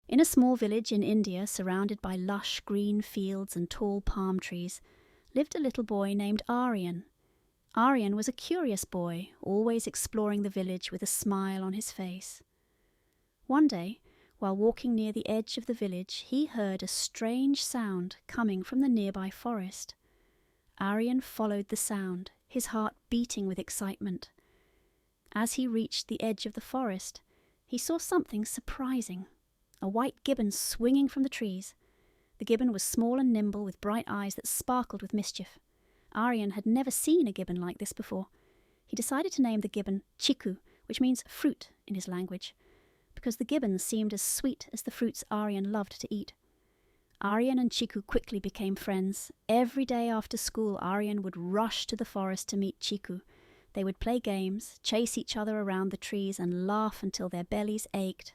In a small village in India, surrounded by lush green fields and tall palm trees, lived a little boy named Aryan. Aryan was a curious boy, always exploring the village with a smile on his face. One day, while walking near the edge of the village, he heard a strange sound coming from the nearby forest. Aryan followed the sound, his heart beating with excitement. As he reached the edge of the forest, he saw something surprising. A white gibbon swinging from the trees. The gibbon was small and nimble, with bright eyes that sparkled with mischief. Aryan had never seen a gibbon like this before. He decided to name the gibbon Chiku, which means fruit in his language, because the gibbon seemed as sweet as the fruits Aryan loved to eat. Aryan and Chiku quickly became friends. Every day after school, Aryan would rush to the forest to meet Chiku. They would play games, chase each other around the trees, and laugh until their bellies ached.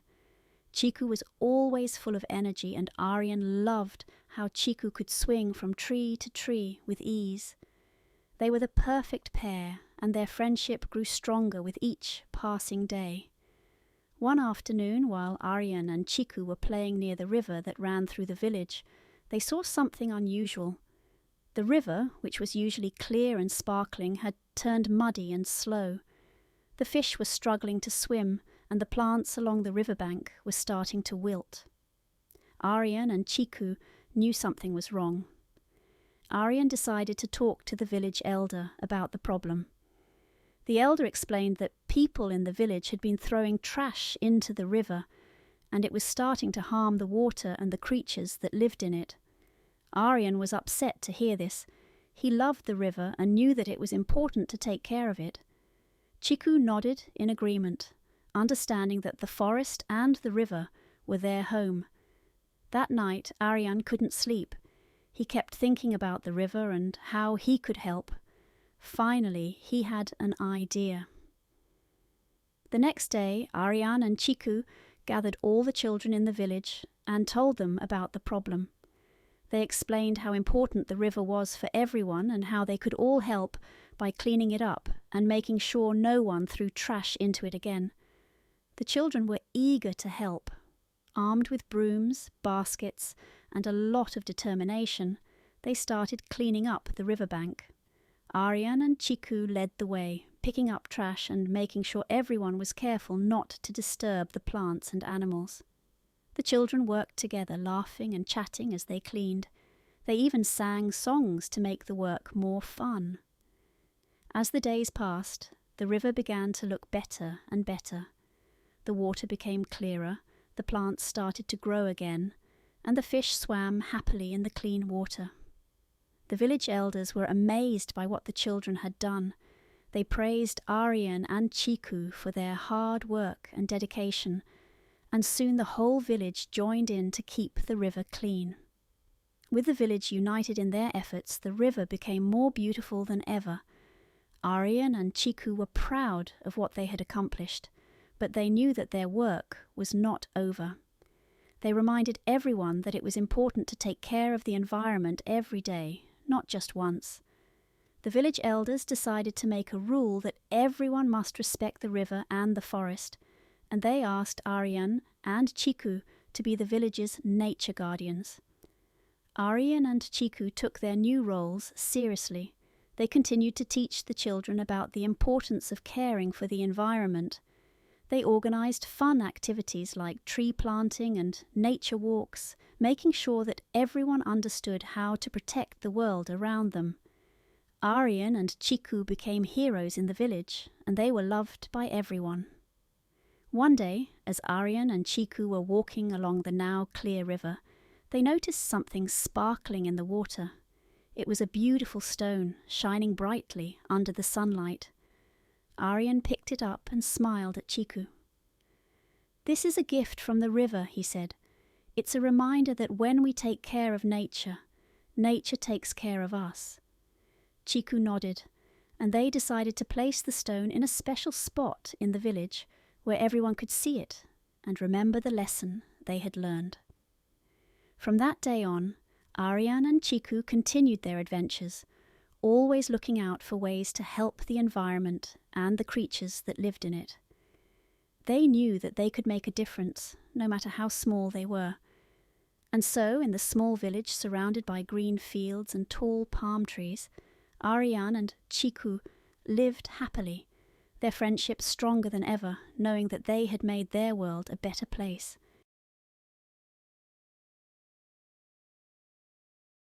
Chiku was always full of energy, and Aryan loved how Chiku could swing from tree to tree with ease. They were the perfect pair, and their friendship grew stronger with each passing day. One afternoon, while Aryan and Chiku were playing near the river that ran through the village, they saw something unusual. The river, which was usually clear and sparkling, had turned muddy and slow. The fish were struggling to swim, and the plants along the riverbank were starting to wilt. Aryan and Chiku knew something was wrong. Aryan decided to talk to the village elder about the problem. The elder explained that people in the village had been throwing trash into the river, and it was starting to harm the water and the creatures that lived in it. Aryan was upset to hear this. He loved the river and knew that it was important to take care of it. Chiku nodded in agreement, understanding that the forest and the river were their home. That night, Aryan couldn't sleep. He kept thinking about the river and how he could help. Finally, he had an idea. The next day, Aryan and Chiku gathered all the children in the village and told them about the problem. They explained how important the river was for everyone and how they could all help by cleaning it up and making sure no one threw trash into it again. The children were eager to help. Armed with brooms, baskets, and a lot of determination, they started cleaning up the riverbank. Aryan and Chiku led the way, picking up trash and making sure everyone was careful not to disturb the plants and animals. The children worked together, laughing and chatting as they cleaned. They even sang songs to make the work more fun. As the days passed, the river began to look better and better. The water became clearer, the plants started to grow again, and the fish swam happily in the clean water. The village elders were amazed by what the children had done. They praised Aryan and Chiku for their hard work and dedication, and soon the whole village joined in to keep the river clean. With the village united in their efforts, the river became more beautiful than ever. Aryan and Chiku were proud of what they had accomplished, but they knew that their work was not over. They reminded everyone that it was important to take care of the environment every day, not just once. The village elders decided to make a rule that everyone must respect the river and the forest, and they asked Aryan and Chiku to be the village's nature guardians. Aryan and Chiku took their new roles seriously. They continued to teach the children about the importance of caring for the environment. They organized fun activities like tree planting and nature walks, making sure that everyone understood how to protect the world around them. Aryan and Chiku became heroes in the village, and they were loved by everyone. One day, as Aryan and Chiku were walking along the now clear river, they noticed something sparkling in the water. It was a beautiful stone, shining brightly under the sunlight. Aryan picked it up and smiled at Chiku. "This is a gift from the river," he said. "It's a reminder that when we take care of nature, nature takes care of us." Chiku nodded, and they decided to place the stone in a special spot in the village where everyone could see it and remember the lesson they had learned. From that day on, Aryan and Chiku continued their adventures, always looking out for ways to help the environment and the creatures that lived in it. They knew that they could make a difference, no matter how small they were. And so, in the small village surrounded by green fields and tall palm trees, Aryan and Chiku lived happily, their friendship stronger than ever, knowing that they had made their world a better place.